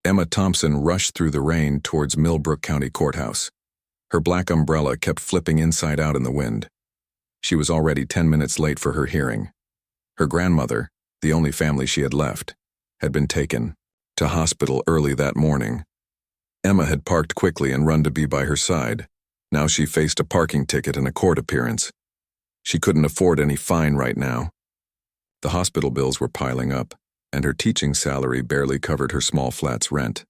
Emma Thompson rushed through the rain towards Millbrook County Courthouse. Her black umbrella kept flipping inside out in the wind. She was already 10 minutes late for her hearing. Her grandmother, the only family she had left, had been taken to hospital early that morning. Emma had parked quickly and run to be by her side. Now she faced a parking ticket and a court appearance. She couldn't afford any fine right now. The hospital bills were piling up, and her teaching salary barely covered her small flat's rent.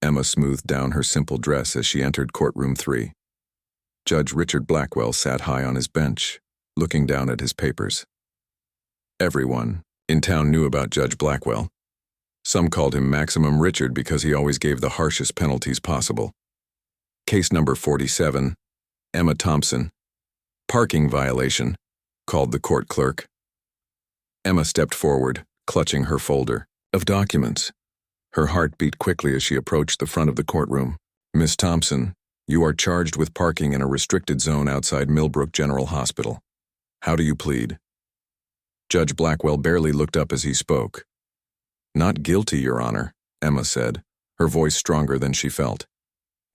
Emma smoothed down her simple dress as she entered courtroom 3. Judge Richard Blackwell sat high on his bench, looking down at his papers. Everyone in town knew about Judge Blackwell. Some called him Maximum Richard because he always gave the harshest penalties possible. Case number 47, Emma Thompson. Parking violation, called the court clerk. Emma stepped forward, clutching her folder of documents. Her heart beat quickly as she approached the front of the courtroom. Miss Thompson, you are charged with parking in a restricted zone outside Millbrook General Hospital. How do you plead? Judge Blackwell barely looked up as he spoke. Not guilty, Your Honor, Emma said, her voice stronger than she felt.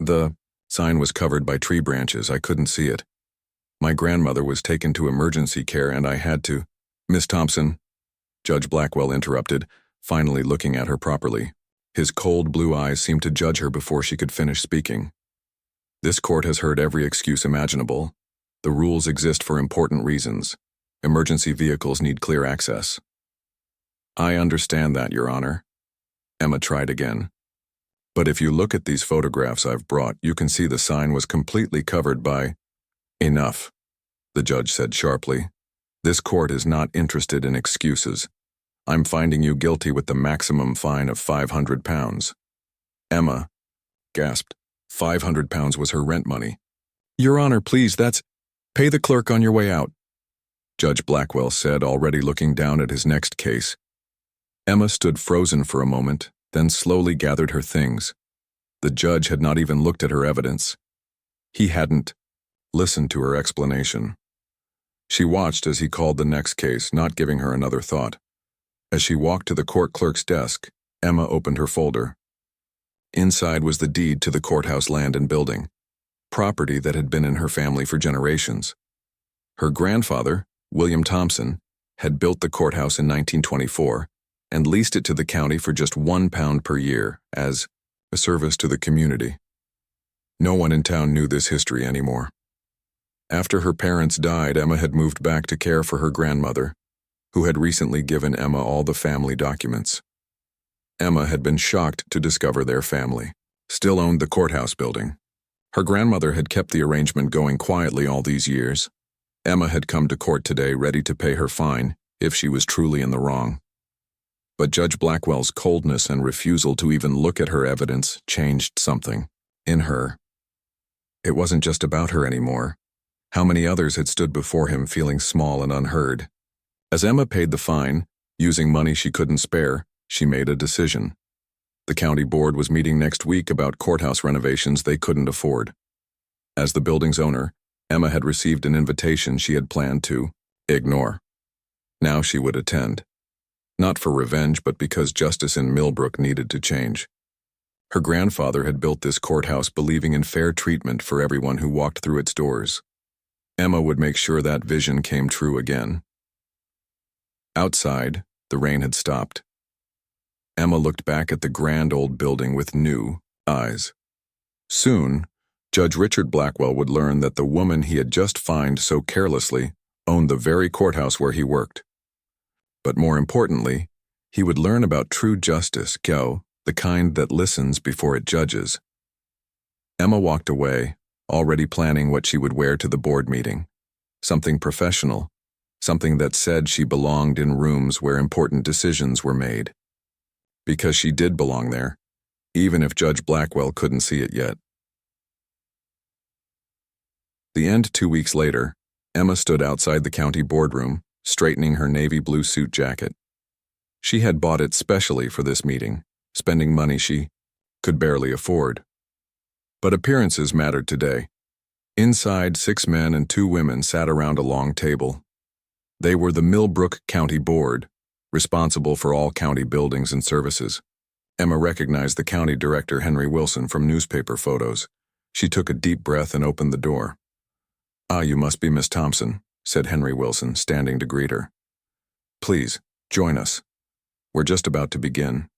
The sign was covered by tree branches. I couldn't see it. My grandmother was taken to emergency care and I had to— Miss Thompson, Judge Blackwell interrupted, finally looking at her properly. His cold blue eyes seemed to judge her before she could finish speaking. This court has heard every excuse imaginable. The rules exist for important reasons. Emergency vehicles need clear access. I understand that, Your Honor. Emma tried again. But if you look at these photographs I've brought, you can see the sign was completely covered by— Enough, the judge said sharply. This court is not interested in excuses. I'm finding you guilty with the maximum fine of £500. Emma gasped. £500 was her rent money. Your Honor, please, pay the clerk on your way out, Judge Blackwell said, already looking down at his next case. Emma stood frozen for a moment, then slowly gathered her things. The judge had not even looked at her evidence. He hadn't listened to her explanation. She watched as he called the next case, not giving her another thought. As she walked to the court clerk's desk, Emma opened her folder. Inside was the deed to the courthouse land and building, property that had been in her family for generations. Her grandfather, William Thompson, had built the courthouse in 1924 and leased it to the county for just £1 per year as a service to the community. No one in town knew this history anymore. After her parents died, Emma had moved back to care for her grandmother, who had recently given Emma all the family documents. Emma had been shocked to discover their family still owned the courthouse building. Her grandmother had kept the arrangement going quietly all these years. Emma had come to court today ready to pay her fine if she was truly in the wrong. But Judge Blackwell's coldness and refusal to even look at her evidence changed something in her. It wasn't just about her anymore. How many others had stood before him feeling small and unheard? As Emma paid the fine, using money she couldn't spare, she made a decision. The county board was meeting next week about courthouse renovations they couldn't afford. As the building's owner, Emma had received an invitation she had planned to ignore. Now she would attend. Not for revenge, but because justice in Millbrook needed to change. Her grandfather had built this courthouse believing in fair treatment for everyone who walked through its doors. Emma would make sure that vision came true again. Outside, the rain had stopped. Emma looked back at the grand old building with new eyes. Soon, Judge Richard Blackwell would learn that the woman he had just fined so carelessly owned the very courthouse where he worked. But more importantly, he would learn about true justice, the kind that listens before it judges. Emma walked away, already planning what she would wear to the board meeting. Something professional, something that said she belonged in rooms where important decisions were made. Because she did belong there, even if Judge Blackwell couldn't see it yet. The end 2 weeks later, Emma stood outside the county boardroom, straightening her navy blue suit jacket. She had bought it specially for this meeting, spending money she could barely afford. But appearances mattered today. Inside, 6 men and 2 women sat around a long table. They were the Millbrook County Board, responsible for all county buildings and services. Emma recognized the county director, Henry Wilson, from newspaper photos. She took a deep breath and opened the door. "Ah, you must be Miss Thompson," said Henry Wilson, standing to greet her. "Please, join us. We're just about to begin."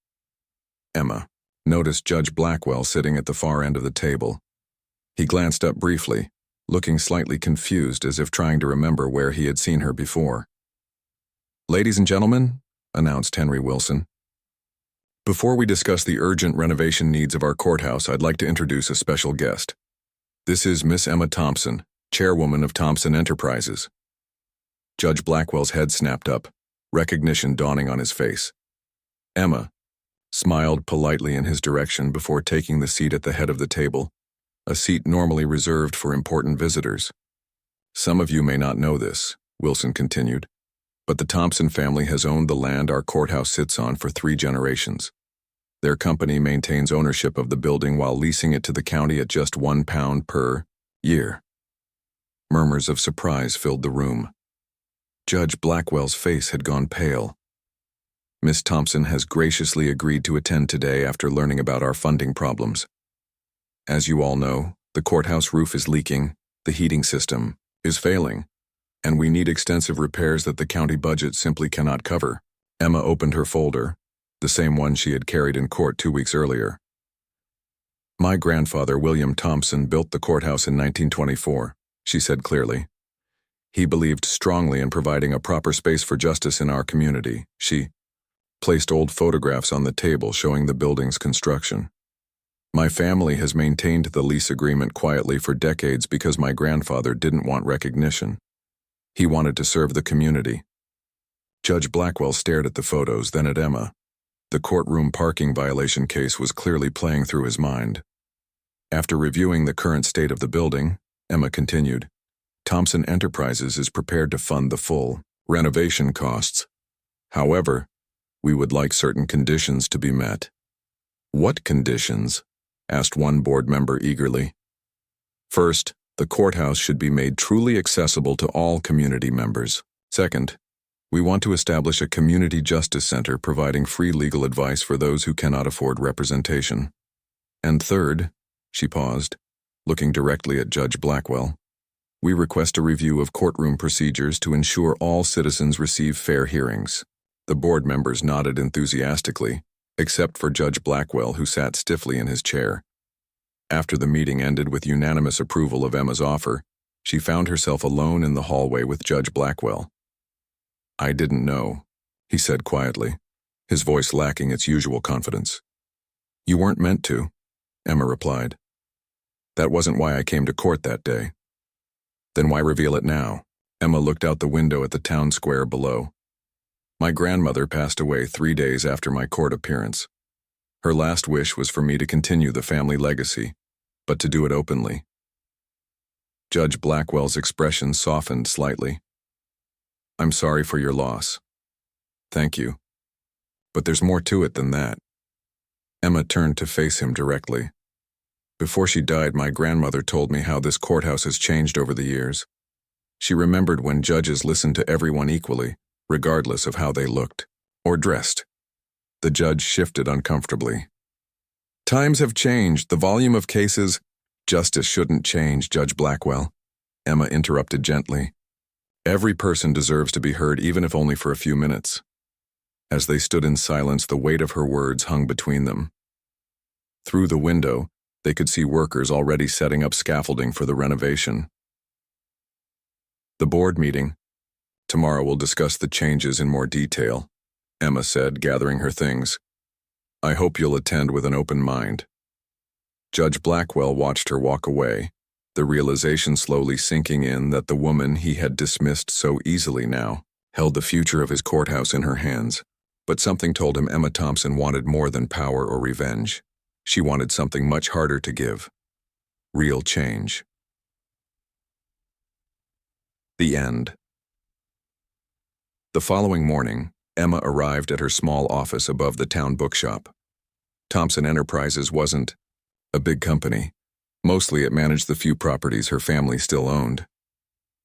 Emma noticed Judge Blackwell sitting at the far end of the table. He glanced up briefly, looking slightly confused as if trying to remember where he had seen her before. "Ladies and gentlemen," announced Henry Wilson, "before we discuss the urgent renovation needs of our courthouse, I'd like to introduce a special guest. This is Miss Emma Thompson, chairwoman of Thompson Enterprises." Judge Blackwell's head snapped up, recognition dawning on his face. Emma smiled politely in his direction before taking the seat at the head of the table, a seat normally reserved for important visitors. "Some of you may not know this," Wilson continued, "but the Thompson family has owned the land our courthouse sits on for 3 generations. Their company maintains ownership of the building while leasing it to the county at just £1 per year." Murmurs of surprise filled the room. Judge Blackwell's face had gone pale. "Miss Thompson has graciously agreed to attend today after learning about our funding problems. As you all know, the courthouse roof is leaking, the heating system is failing, and we need extensive repairs that the county budget simply cannot cover." Emma opened her folder, the same one she had carried in court 2 weeks earlier. "My grandfather, William Thompson, built the courthouse in 1924, she said clearly. "He believed strongly in providing a proper space for justice in our community." She placed old photographs on the table showing the building's construction. "My family has maintained the lease agreement quietly for decades because my grandfather didn't want recognition. He wanted to serve the community." Judge Blackwell stared at the photos, then at Emma. The courtroom parking violation case was clearly playing through his mind. After reviewing the current state of the building, Emma continued, "Thompson Enterprises is prepared to fund the full renovation costs. However, we would like certain conditions to be met." "What conditions?" asked one board member eagerly. "First, the courthouse should be made truly accessible to all community members. Second, we want to establish a community justice center providing free legal advice for those who cannot afford representation. And third," she paused, looking directly at Judge Blackwell, "we request a review of courtroom procedures to ensure all citizens receive fair hearings." The board members nodded enthusiastically, except for Judge Blackwell, who sat stiffly in his chair. After the meeting ended with unanimous approval of Emma's offer, she found herself alone in the hallway with Judge Blackwell. "I didn't know," he said quietly, his voice lacking its usual confidence. "You weren't meant to," Emma replied. "That wasn't why I came to court that day." "Then why reveal it now?" Emma looked out the window at the town square below. "My grandmother passed away 3 days after my court appearance. Her last wish was for me to continue the family legacy, but to do it openly." Judge Blackwell's expression softened slightly. "I'm sorry for your loss." "Thank you. But there's more to it than that." Emma turned to face him directly. "Before she died, my grandmother told me how this courthouse has changed over the years. She remembered when judges listened to everyone equally, regardless of how they looked or dressed." The judge shifted uncomfortably. "Times have changed. The volume of cases—" "Justice shouldn't change, Judge Blackwell," Emma interrupted gently. "Every person deserves to be heard, even if only for a few minutes." As they stood in silence, the weight of her words hung between them. Through the window, they could see workers already setting up scaffolding for the renovation. "The board meeting. Tomorrow we'll discuss the changes in more detail," Emma said, gathering her things. "I hope you'll attend with an open mind." Judge Blackwell watched her walk away, the realization slowly sinking in that the woman he had dismissed so easily now held the future of his courthouse in her hands. But something told him Emma Thompson wanted more than power or revenge. She wanted something much harder to give. Real change. The end. The following morning, Emma arrived at her small office above the town bookshop. Thompson Enterprises wasn't a big company. Mostly it managed the few properties her family still owned.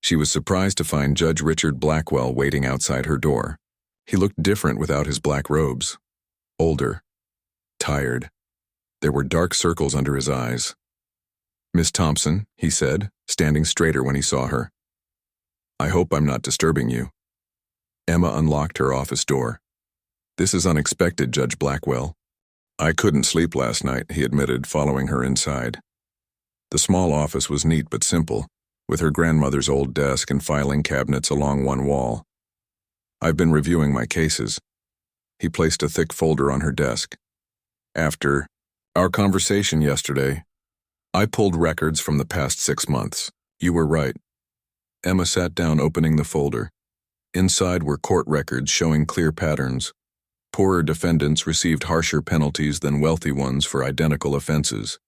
She was surprised to find Judge Richard Blackwell waiting outside her door. He looked different without his black robes. Older. tired. There were dark circles under his eyes. "Miss Thompson," he said, standing straighter when he saw her. "I hope I'm not disturbing you." Emma unlocked her office door. "This is unexpected, Judge Blackwell." "I couldn't sleep last night," he admitted, following her inside. The small office was neat but simple, with her grandmother's old desk and filing cabinets along one wall. "I've been reviewing my cases." He placed a thick folder on her desk. "After our conversation yesterday, I pulled records from the past 6 months. You were right." Emma sat down, opening the folder. Inside were court records showing clear patterns. Poorer defendants received harsher penalties than wealthy ones for identical offenses.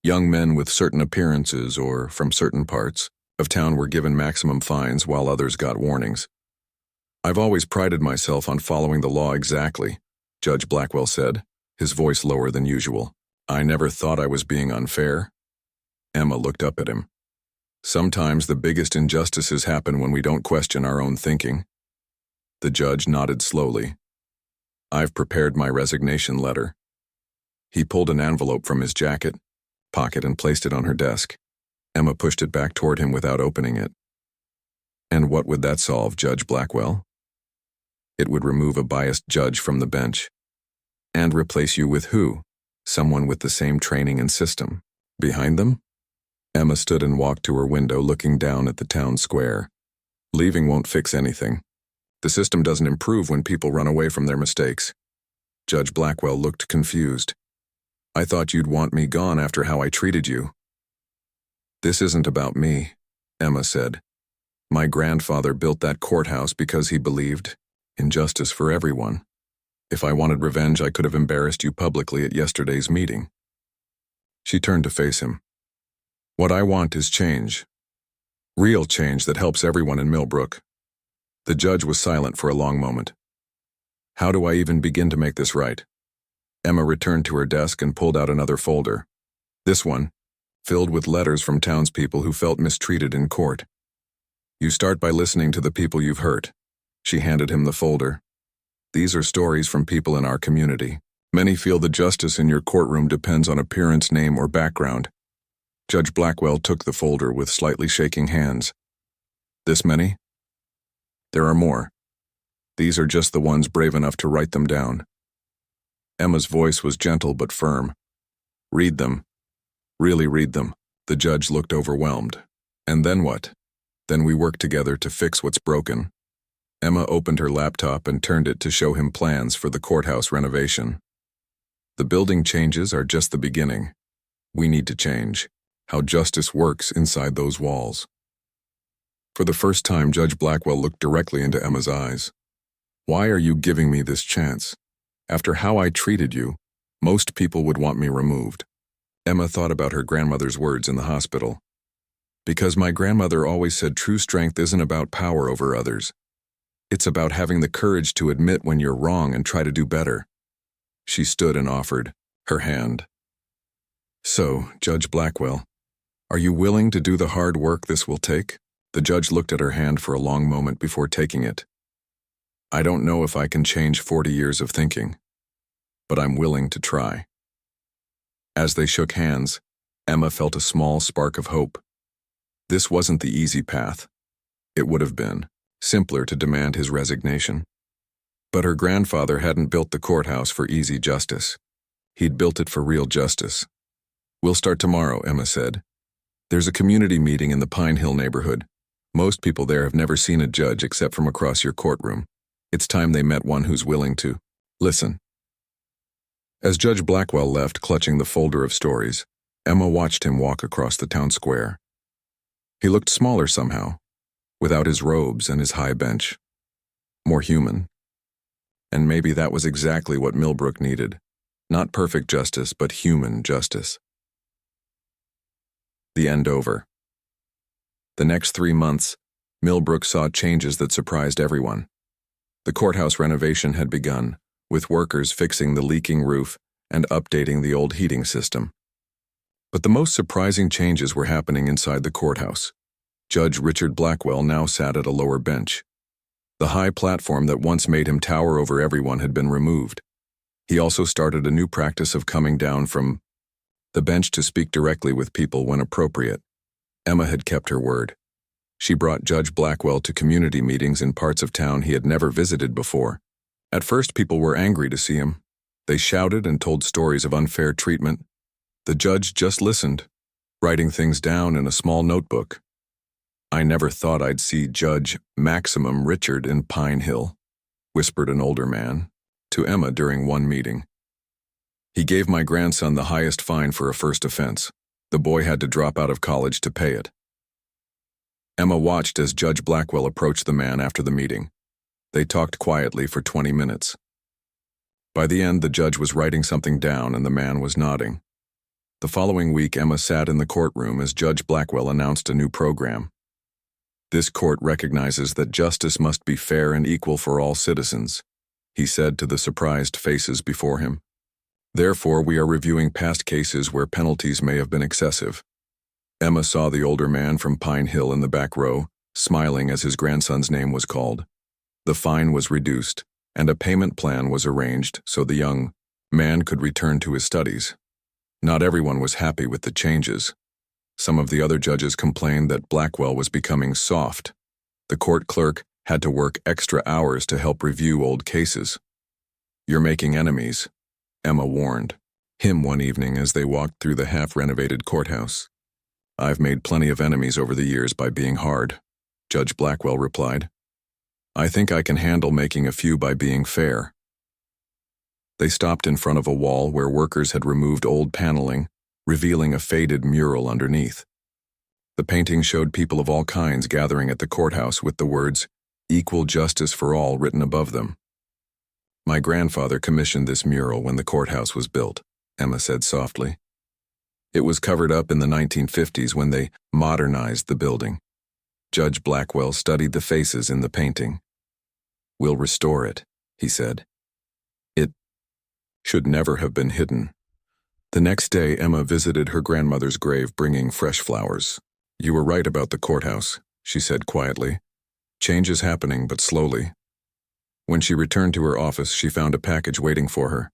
Young men with certain appearances or from certain parts of town were given maximum fines while others got warnings. "I've always prided myself on following the law exactly," Judge Blackwell said, his voice lower than usual. "I never thought I was being unfair." Emma looked up at him. "Sometimes the biggest injustices happen when we don't question our own thinking." The judge nodded slowly. "I've prepared my resignation letter." He pulled an envelope from his jacket pocket and placed it on her desk. Emma pushed it back toward him without opening it. "And what would that solve, Judge Blackwell?" "It would remove a biased judge from the bench." "And replace you with who? Someone with the same training and system behind them?" Emma stood and walked to her window, looking down at the town square. "Leaving won't fix anything. The system doesn't improve when people run away from their mistakes." Judge Blackwell looked confused. "I thought you'd want me gone after how I treated you." "This isn't about me," Emma said. "My grandfather built that courthouse because he believed in justice for everyone. If I wanted revenge, I could have embarrassed you publicly at yesterday's meeting." She turned to face him. "What I want is change. Real change that helps everyone in Millbrook." The judge was silent for a long moment. "How do I even begin to make this right?" Emma returned to her desk and pulled out another folder. This one, filled with letters from townspeople who felt mistreated in court. "You start by listening to the people you've hurt." She handed him the folder. "These are stories from people in our community. Many feel the justice in your courtroom depends on appearance, name, or background." Judge Blackwell took the folder with slightly shaking hands. "This many?" "There are more. These are just the ones brave enough to write them down." Emma's voice was gentle but firm. "Read them. Really read them." The judge looked overwhelmed. "And then what?" "Then we work together to fix what's broken." Emma opened her laptop and turned it to show him plans for the courthouse renovation. "The building changes are just the beginning. We need to change how justice works inside those walls." For the first time, Judge Blackwell looked directly into Emma's eyes. "Why are you giving me this chance? After how I treated you, most people would want me removed." Emma thought about her grandmother's words in the hospital. "Because my grandmother always said true strength isn't about power over others. It's about having the courage to admit when you're wrong and try to do better." She stood and offered her hand. "So, Judge Blackwell, are you willing to do the hard work this will take?" The judge looked at her hand for a long moment before taking it. "I don't know if I can change 40 years of thinking, but I'm willing to try." As they shook hands, Emma felt a small spark of hope. This wasn't the easy path. It would have been simpler to demand his resignation. But her grandfather hadn't built the courthouse for easy justice. He'd built it for real justice. "We'll start tomorrow," Emma said. "There's a community meeting in the Pine Hill neighborhood. Most people there have never seen a judge except from across your courtroom. It's time they met one who's willing to listen." As Judge Blackwell left, clutching the folder of stories, Emma watched him walk across the town square. He looked smaller somehow, without his robes and his high bench. More human. And maybe that was exactly what Millbrook needed. Not perfect justice, but human justice. The end over. The next 3 months, Millbrook saw changes that surprised everyone. The courthouse renovation had begun, with workers fixing the leaking roof and updating the old heating system. But the most surprising changes were happening inside the courthouse. Judge Richard Blackwell now sat at a lower bench. The high platform that once made him tower over everyone had been removed. He also started a new practice of coming down from the bench to speak directly with people when appropriate. Emma had kept her word. She brought Judge Blackwell to community meetings in parts of town he had never visited before. At first, people were angry to see him. They shouted and told stories of unfair treatment. The judge just listened, writing things down in a small notebook. "I never thought I'd see Judge Maximum Richard in Pine Hill," whispered an older man to Emma during one meeting. "He gave my grandson the highest fine for a first offense. The boy had to drop out of college to pay it." Emma watched as Judge Blackwell approached the man after the meeting. They talked quietly for 20 minutes. By the end, the judge was writing something down and the man was nodding. The following week, Emma sat in the courtroom as Judge Blackwell announced a new program. "This court recognizes that justice must be fair and equal for all citizens," he said to the surprised faces before him. "Therefore, we are reviewing past cases where penalties may have been excessive." Emma saw the older man from Pine Hill in the back row, smiling as his grandson's name was called. The fine was reduced, and a payment plan was arranged so the young man could return to his studies. Not everyone was happy with the changes. Some of the other judges complained that Blackwell was becoming soft. The court clerk had to work extra hours to help review old cases. "You're making enemies," Emma warned him one evening as they walked through the half-renovated courthouse. "I've made plenty of enemies over the years by being hard," Judge Blackwell replied. "I think I can handle making a few by being fair." They stopped in front of a wall where workers had removed old paneling, revealing a faded mural underneath. The painting showed people of all kinds gathering at the courthouse with the words, "Equal justice for all," written above them. "My grandfather commissioned this mural when the courthouse was built," Emma said softly. "It was covered up in the 1950s when they modernized the building." Judge Blackwell studied the faces in the painting. "We'll restore it," he said. "It should never have been hidden." The next day, Emma visited her grandmother's grave bringing fresh flowers. "You were right about the courthouse," she said quietly. "Change is happening, but slowly." When she returned to her office, she found a package waiting for her.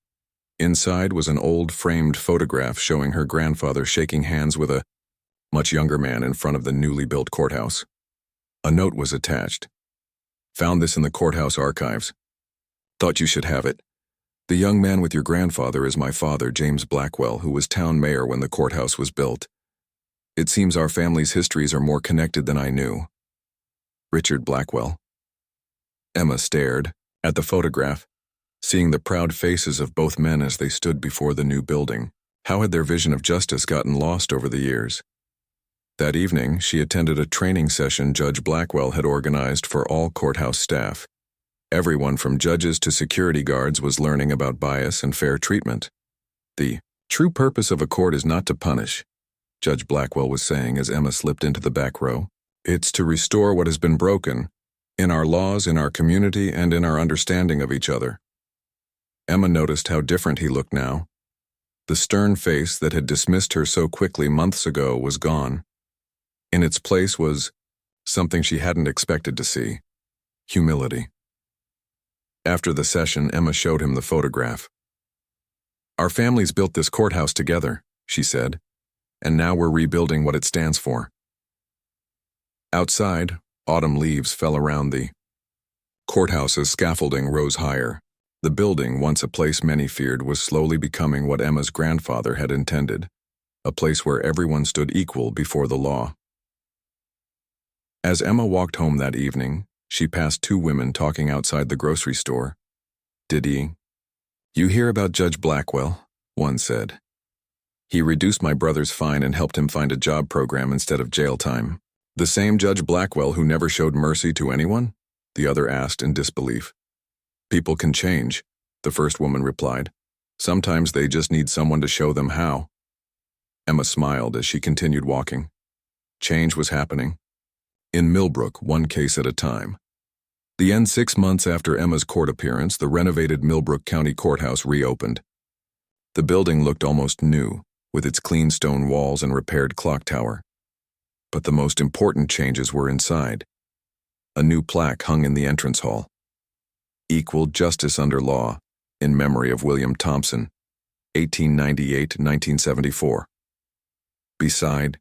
Inside was an old framed photograph showing her grandfather shaking hands with a much younger man in front of the newly built courthouse. A note was attached. "Found this in the courthouse archives. Thought you should have it. The young man with your grandfather is my father, James Blackwell, who was town mayor when the courthouse was built. It seems our family's histories are more connected than I knew. Richard Blackwell." Emma stared at the photograph, seeing the proud faces of both men as they stood before the new building. How had their vision of justice gotten lost over the years? That evening, she attended a training session Judge Blackwell had organized for all courthouse staff. Everyone from judges to security guards was learning about bias and fair treatment. "The true purpose of a court is not to punish," Judge Blackwell was saying as Emma slipped into the back row. "It's to restore what has been broken, in our laws, in our community, and in our understanding of each other." Emma noticed how different he looked now. The stern face that had dismissed her so quickly months ago was gone. In its place was something she hadn't expected to see: humility. After the session, Emma showed him the photograph. "Our families built this courthouse together," she said, "and now we're rebuilding what it stands for." Outside, autumn leaves fell around the courthouse's scaffolding rose higher. The building, once a place many feared, was slowly becoming what Emma's grandfather had intended, a place where everyone stood equal before the law. As Emma walked home that evening, she passed two women talking outside the grocery store. "Did you hear about Judge Blackwell?" one said. "He reduced my brother's fine and helped him find a job program instead of jail time." "The same Judge Blackwell who never showed mercy to anyone?" the other asked in disbelief. "People can change," the first woman replied. "Sometimes they just need someone to show them how." Emma smiled as she continued walking. Change was happening. In Millbrook, one case at a time. The end 6 months after Emma's court appearance, the renovated Millbrook County Courthouse reopened. The building looked almost new, with its clean stone walls and repaired clock tower. But the most important changes were inside. A new plaque hung in the entrance hall. "Equal justice under law," in memory of William Thompson, 1898-1974. Beside,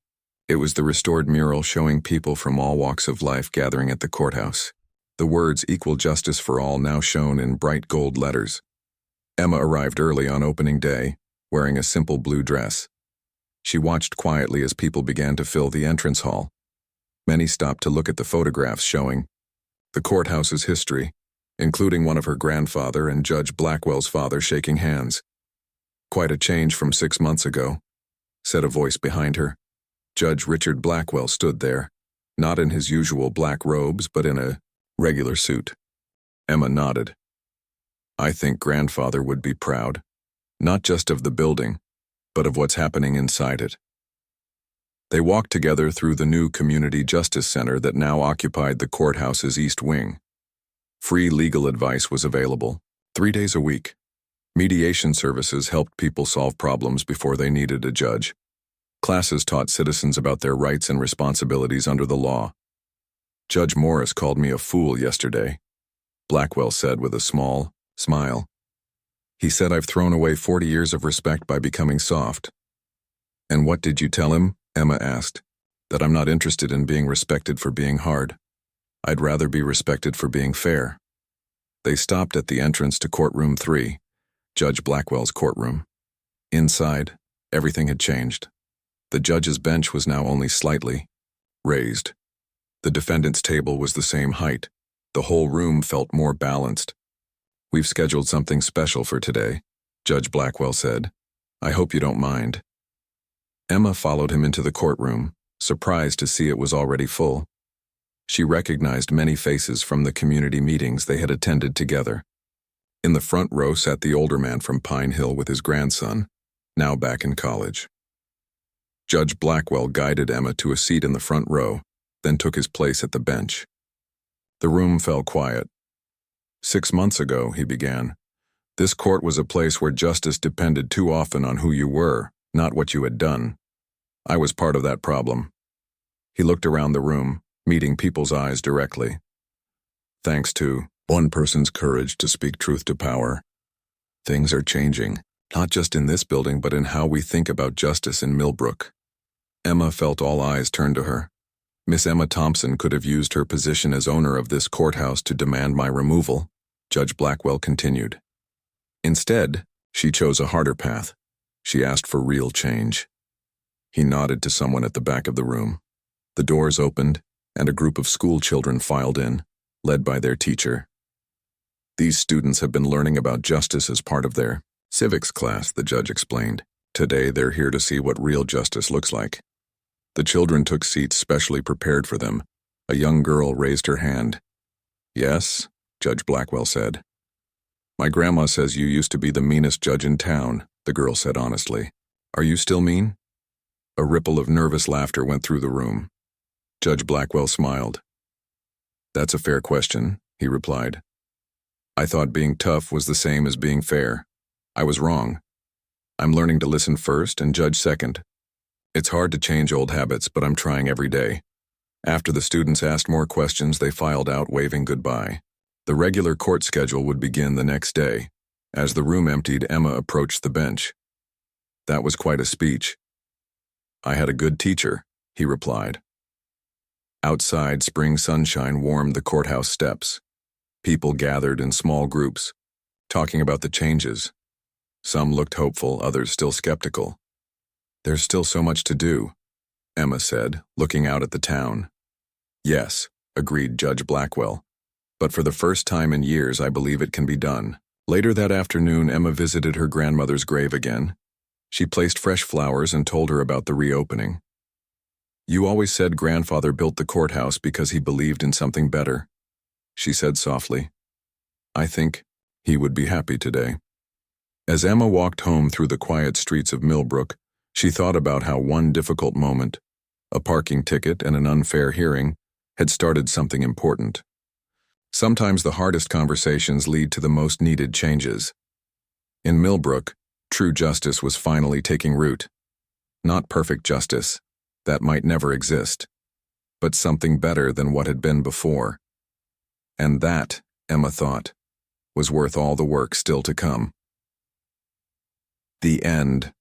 it was the restored mural showing people from all walks of life gathering at the courthouse. The words "Equal Justice for All" now shown in bright gold letters. Emma arrived early on opening day, wearing a simple blue dress. She watched quietly as people began to fill the entrance hall. Many stopped to look at the photographs showing the courthouse's history, including one of her grandfather and Judge Blackwell's father shaking hands. "Quite a change from 6 months ago," said a voice behind her. Judge Richard Blackwell stood there, not in his usual black robes but in a regular suit. Emma nodded. "I think grandfather would be proud, not just of the building, but of what's happening inside it." They walked together through the new Community Justice Center that now occupied the courthouse's east wing. Free legal advice was available, 3 days a week. Mediation services helped people solve problems before they needed a judge. Classes taught citizens about their rights and responsibilities under the law. "Judge Morris called me a fool yesterday," Blackwell said with a small smile. "He said I've thrown away 40 years of respect by becoming soft." "And what did you tell him?" Emma asked. "That I'm not interested in being respected for being hard. I'd rather be respected for being fair." They stopped at the entrance to Courtroom 3, Judge Blackwell's courtroom. Inside, everything had changed. The judge's bench was now only slightly raised. The defendant's table was the same height. The whole room felt more balanced. "We've scheduled something special for today," Judge Blackwell said. "I hope you don't mind." Emma followed him into the courtroom, surprised to see it was already full. She recognized many faces from the community meetings they had attended together. In the front row sat the older man from Pine Hill with his grandson, now back in college. Judge Blackwell guided Emma to a seat in the front row, then took his place at the bench. The room fell quiet. "6 months ago," he began, "this court was a place where justice depended too often on who you were, not what you had done. I was part of that problem." He looked around the room, meeting people's eyes directly. "Thanks to one person's courage to speak truth to power, things are changing, not just in this building but in how we think about justice in Millbrook." Emma felt all eyes turn to her. "Miss Emma Thompson could have used her position as owner of this courthouse to demand my removal," Judge Blackwell continued. "Instead, she chose a harder path. She asked for real change." He nodded to someone at the back of the room. The doors opened, and a group of school children filed in, led by their teacher. "These students have been learning about justice as part of their civics class," the judge explained. "Today they're here to see what real justice looks like." The children took seats specially prepared for them. A young girl raised her hand. "Yes," Judge Blackwell said. "My grandma says you used to be the meanest judge in town," the girl said honestly. "Are you still mean?" A ripple of nervous laughter went through the room. Judge Blackwell smiled. "That's a fair question," he replied. "I thought being tough was the same as being fair. I was wrong. I'm learning to listen first and judge second. It's hard to change old habits, but I'm trying every day." After the students asked more questions, they filed out, waving goodbye. The regular court schedule would begin the next day. As the room emptied, Emma approached the bench. "That was quite a speech." "I had a good teacher," he replied. Outside, spring sunshine warmed the courthouse steps. People gathered in small groups, talking about the changes. Some looked hopeful, others still skeptical. "There's still so much to do," Emma said, looking out at the town. "Yes," agreed Judge Blackwell. "But for the first time in years, I believe it can be done." Later that afternoon, Emma visited her grandmother's grave again. She placed fresh flowers and told her about the reopening. "You always said grandfather built the courthouse because he believed in something better," she said softly. "I think he would be happy today." As Emma walked home through the quiet streets of Millbrook, she thought about how one difficult moment, a parking ticket and an unfair hearing, had started something important. Sometimes the hardest conversations lead to the most needed changes. In Millbrook, true justice was finally taking root. Not perfect justice, that might never exist, but something better than what had been before. And that, Emma thought, was worth all the work still to come. The end.